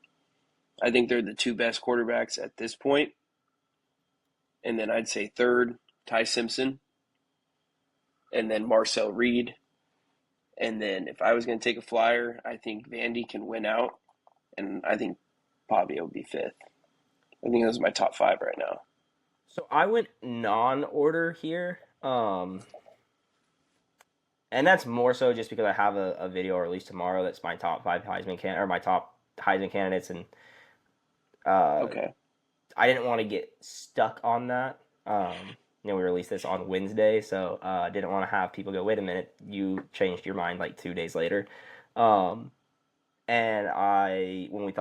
I think they're the two best quarterbacks at this point. And then I'd say third, Ty Simpson, and then Marcel Reed. And then if I was going to take a flyer, I think Vandy can win out, and I think Pavia will be fifth. I think those are my top five right now.
So I went non-order here, and that's more so just because I have a video released tomorrow that's my top five my top Heisman candidates, and uh,
Okay.
I didn't want to get stuck on that. We released this on Wednesday, so I didn't want to have people go, wait a minute, you changed your mind like 2 days later. Um, and when we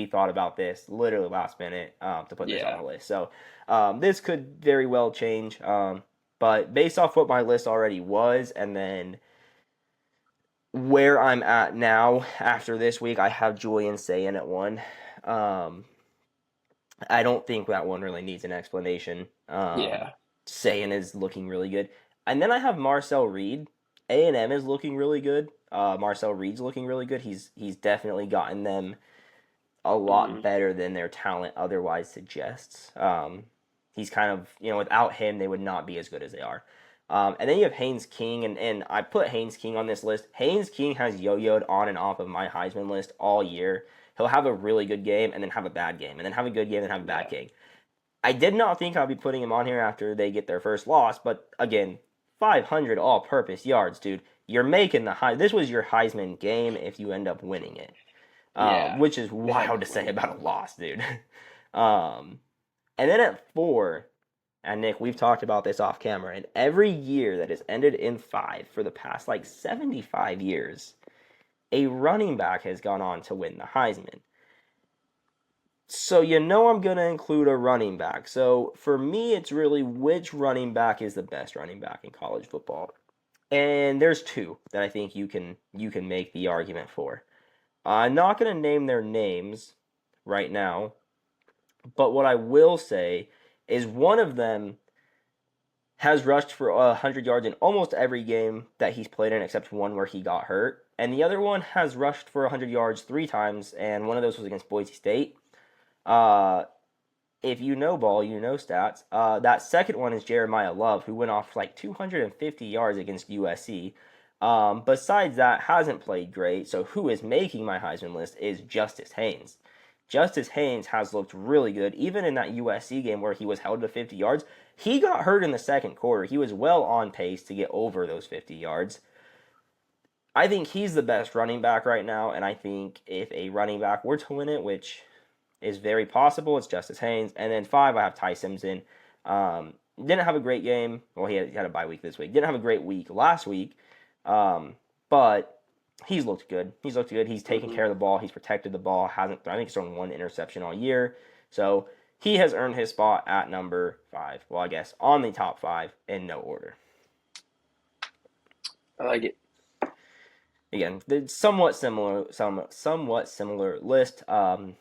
thought about this literally last minute to put this on
Yeah.
the list. So this could very well change. But based off what my list already was, and then where I'm at now after this week, I have Julian Sayin at one. Um, I don't think that one really needs an explanation.
Yeah.
Sayin is looking really good, and then I have Marcel Reed. A&M is looking really good. Marcel Reed's looking really good. He's definitely gotten them a lot
Mm-hmm.
better than their talent otherwise suggests. He's kind of, without him, they would not be as good as they are. And then you have Haynes King, and I put Haynes King on this list. Haynes King has yo-yoed on and off of my Heisman list all year. He'll have a really good game and then have a bad game, and then have a good game and have a bad
Yeah.
game. I did not think I'd be putting him on here after they get their first loss, but again, 500 all-purpose yards, dude. You're making the high. This was your Heisman game if you end up winning it,
Yeah.
which is
They had
wild to
to
say
win it.
about a loss, dude. um, and then at 4, and Nick, we've talked about this off camera, and every year that has ended in 5 for the past like 75 years, a running back has gone on to win the Heisman. So I'm going to include a running back. So for me, it's really which running back is the best running back in college football. And there's two that I think you can make the argument for. I'm not going to name their names right now, but what I will say is one of them has rushed for 100 yards in almost every game that he's played in, except one where he got hurt. And the other one has rushed for 100 yards 3 times, and one of those was against Boise State. Uh, if you know ball, you know stats. That second one is Jeremiah Love, who went off like 250 yards against USC. Besides that, hasn't played great. So who is making my Heisman list is Justice Haynes. Justice Haynes has looked really good, even in that USC game where he was held to 50 yards. He got hurt in the second quarter. He was well on pace to get over those 50 yards. I think he's the best running back right now, and I think if a running back were to win it, which is very possible, it's Justice Haynes. And then 5, I have Ty Simpson. Didn't have a great game. Well, he had a bye week this week. Didn't have a great week last week, but he's looked good. He's looked good. He's taken care of the ball. He's protected the ball. I think he's thrown 1 interception all year. So he has earned his spot at number 5. Well, I guess on the top 5 in no order.
I like it.
Again, somewhat similar list. Kind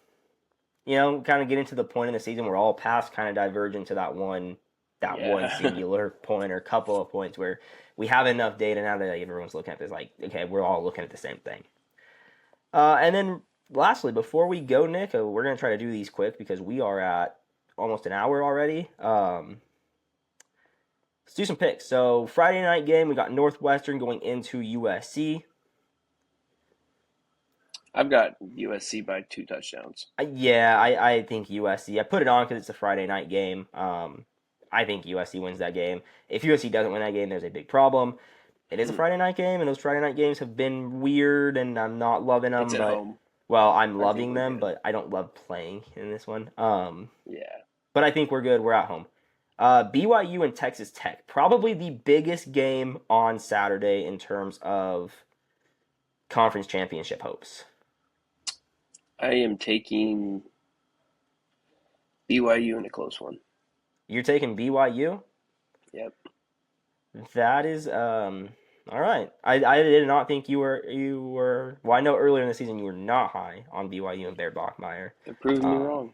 of getting to the point in the season where all paths kind of diverge into that one singular point or couple of points where we have enough data now that everyone's looking at this like, okay, we're all looking at the same thing. And then lastly, before we go, Nick, we're going to try to do these quick because we are at almost an hour already. Let's do some picks. So Friday night game, we got Northwestern going into USC.
I've got USC by 2 touchdowns.
I think USC. I put it on because it's a Friday night game. I think USC wins that game. If USC doesn't win that game, there's a big problem. It is a Friday night game, and those Friday night games have been weird, and I'm not loving them.
It's at home.
Well, I'm loving them, but I don't love playing in this one. But I think we're good. We're at home. BYU and Texas Tech. Probably the biggest game on Saturday in terms of conference championship hopes.
I am taking BYU in a close one.
You're taking BYU?
Yep.
That is all right. I did not think you were. Well, I know earlier in the season you were not high on BYU and Bear Bachmeier.
They're proving me wrong.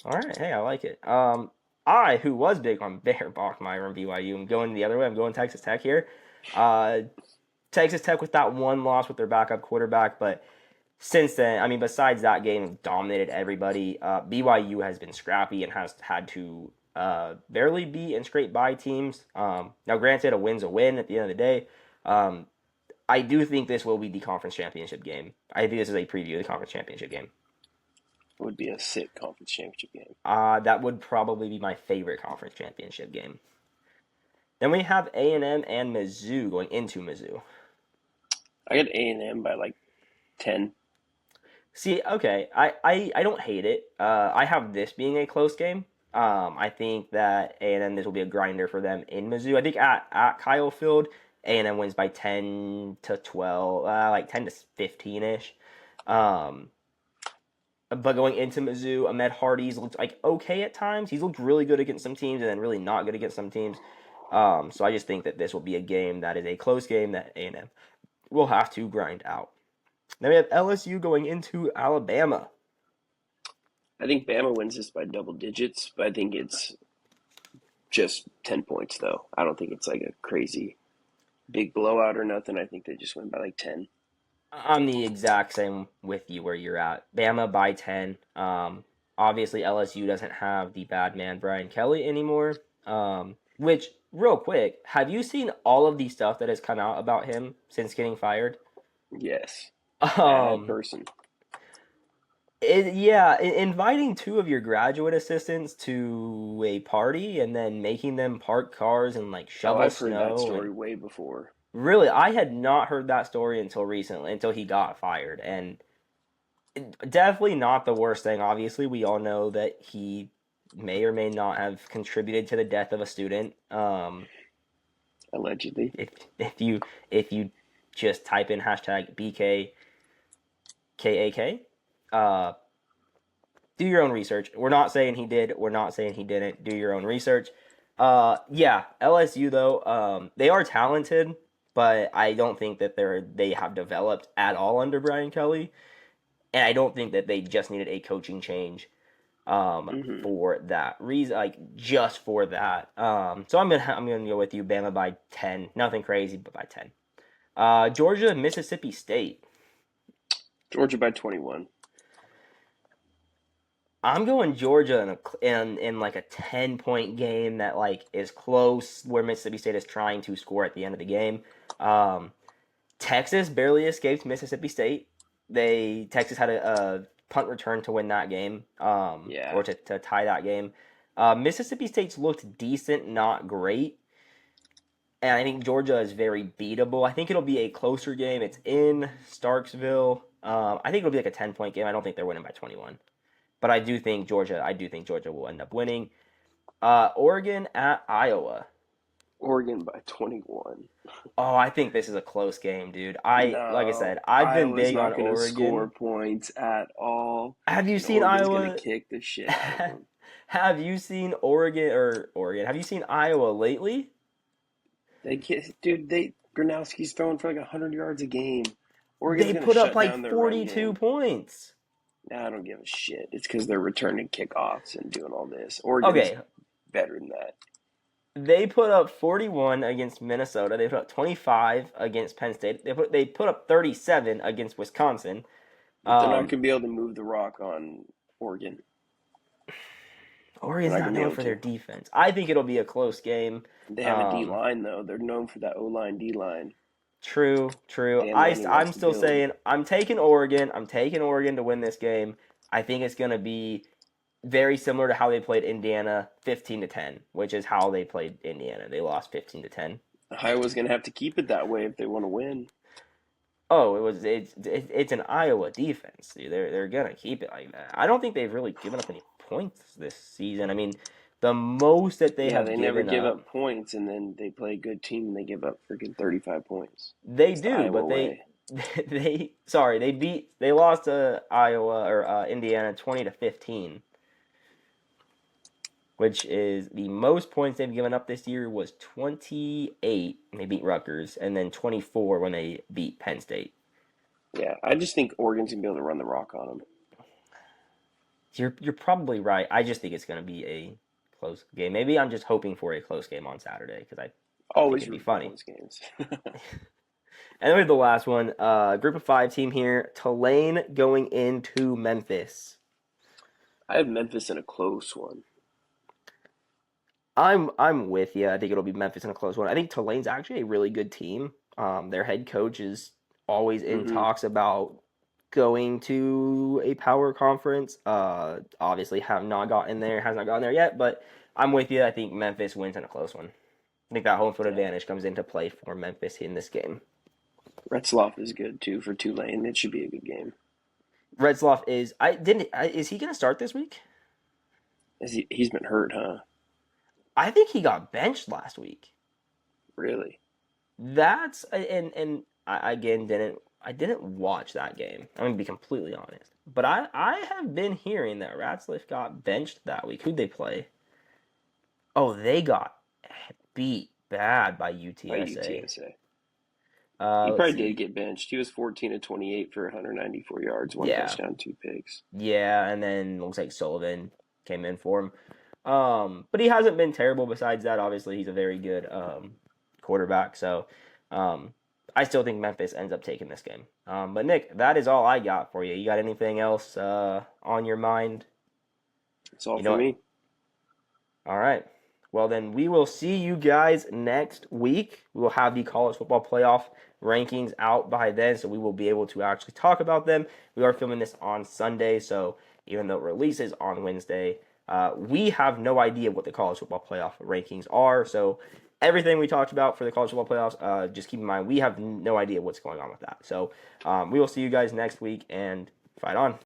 All right. Hey, I like it. Who was big on Bear Bachmeier and BYU, I'm going the other way. I'm going Texas Tech here. Texas Tech with that one loss with their backup quarterback, but since then, besides that game, dominated everybody. BYU has been scrappy and has had to barely beat and scrape by teams. Now, granted, a win's a win at the end of the day. I do think this will be the conference championship game. I think this is a preview of the conference championship game.
It would be a sick conference championship game.
That would probably be my favorite conference championship game. Then we have A&M and Mizzou going into Mizzou.
I got A&M by like 10.
See, okay, I don't hate it. I have this being a close game. I think that A&M, this will be a grinder for them in Mizzou. I think at Kyle Field, A&M wins by 10 to 12, like 10 to 15-ish. But going into Mizzou, Ahmed Hardy's looked like okay at times. He's looked really good against some teams and then really not good against some teams. So I just think that this will be a game that is a close game that A&M will have to grind out. Then we have LSU going into Alabama.
I think Bama wins this by double digits, but I think it's just 10 points, though. I don't think it's like a crazy big blowout or nothing. I think they just win by like 10.
I'm the exact same with you where you're at. Bama by 10. Obviously, LSU doesn't have the bad man Brian Kelly anymore. Which, real quick, have you seen all of the stuff that has come out about him since getting fired?
Yes. Bad person.
Inviting 2 of your graduate assistants to a party and then making them park cars and like shovel snow.
I've heard that story way before.
Really, I had not heard that story until recently, until he got fired, and definitely not the worst thing. Obviously, we all know that he may or may not have contributed to the death of a student.
Allegedly.
If you just type in hashtag BKKAK, do your own research. We're not saying he did. We're not saying he didn't. Do your own research. LSU though, they are talented, but I don't think that they have developed at all under Brian Kelly. and I don't think that they just needed a coaching change
Hmm.
for that reason, like just for that. So I'm gonna go with you, Bama by 10. Nothing crazy, but by 10. Georgia, Mississippi State.
Georgia by 21.
I'm going Georgia in like a 10-point game that like is close, where Mississippi State is trying to score at the end of the game. Um, Texas barely escaped Mississippi State. Texas had a punt return to win that game,
Yeah.
or to tie that game. Mississippi State's looked decent, not great, and I think Georgia is very beatable. I think it'll be a closer game. It's in Starksville. I think it'll be like a 10-point game. I don't think they're winning by 21, but I do think Georgia. I do think Georgia will end up winning. Oregon at Iowa.
Oregon by 21.
Oh, I think this is a close game, dude. Like I
No,
said, I've been
Iowa's
big on
not going to score
Oregon.
points at all,
Have you
and
seen
Oregon's going to
Iowa?
kick the shit out of them.
Have you seen Oregon? Have you seen Iowa lately?
They get, dude. Gronowski's throwing for like 100 yards a game. Oregon's
They
going to
put up
shut
like
down their run
42
game.
points.
Nah, I don't give a shit. It's because they're returning kickoffs and doing all this. Oregon's
Okay,
better than that.
they put up 41 against Minnesota. They put up 25 against Penn State. They put up 37 against Wisconsin.
But they're not
Um,
going to be able to move the rock on Oregon. They're
Oregon's
not
not
going to be
known
able
for their
to.
defense. I think it'll be a close game.
They have a D
Um,
line though. They're known for that O line D line.
True, true.
Dan Lanning
I'm
likes to
still
build.
saying I'm taking Oregon. I'm taking Oregon to win this game. I think it's going to be very similar to how they played Indiana, 15-10, which is how they played Indiana. They lost 15-10.
Iowa's going to have to keep it that way if they want to win.
Oh, it's an Iowa defense. Dude. They're going to keep it like that. I don't think they've really given up any points this season. I mean, the most that they
Yeah,
have
they never
given
give
up,
up points, and then they play a good team and they give up freaking 35 points.
they
It's the
do,
Iowa
but they
way.
they lost to Iowa or Indiana 20-15. Which is the most points they've given up this year was 28 when they beat Rutgers, and then 24 when they beat Penn State.
Yeah, I just think Oregon's going to be able to run the rock on them.
You're probably right. I just think it's going to be a close game. Maybe I'm just hoping for a close game on Saturday because I think
Always
it'd be
root for
funny.
close games.
And then we have the last one, group of 5 team here, Tulane going into Memphis.
I have Memphis in a close one.
I'm with you. I think it'll be Memphis in a close one. I think Tulane's actually a really good team. Their head coach is always in
Hmm.
talks about going to a power conference. Obviously have not gotten there, has not gotten there yet, but I'm with you. I think Memphis wins in a close one. I think that home field
Yeah.
advantage comes into play for Memphis in this game.
Retzloff is good too for Tulane. It should be a good game.
Redsloff is he going to start this week?
He's been hurt, huh?
I think he got benched last week.
Really?
That's and I again didn't watch that game. I'm gonna be completely honest, but I have been hearing that Ratzliff got benched that week. Who'd they play? Oh, they got beat bad by
By
UTSA.
UTSA. He
Let's
probably did
see.
get benched. He was 14 of 28 for 194 yards, one
Yeah,
touchdown, two picks.
yeah, and then looks like Sullivan came in for him. But he hasn't been terrible. Besides that, obviously he's a very good quarterback. So, um, I still think Memphis ends up taking this game. But Nick, that is all I got for you. You got anything else on your mind?
That's all
You know
for
what?
me.
All right. Well, then we will see you guys next week. We will have the college football playoff rankings out by then, so we will be able to actually talk about them. We are filming this on Sunday, so even though it releases on Wednesday, we have no idea what the college football playoff rankings are. So everything we talked about for the college football playoffs, just keep in mind we have no idea what's going on with that. So we will see you guys next week, and fight on.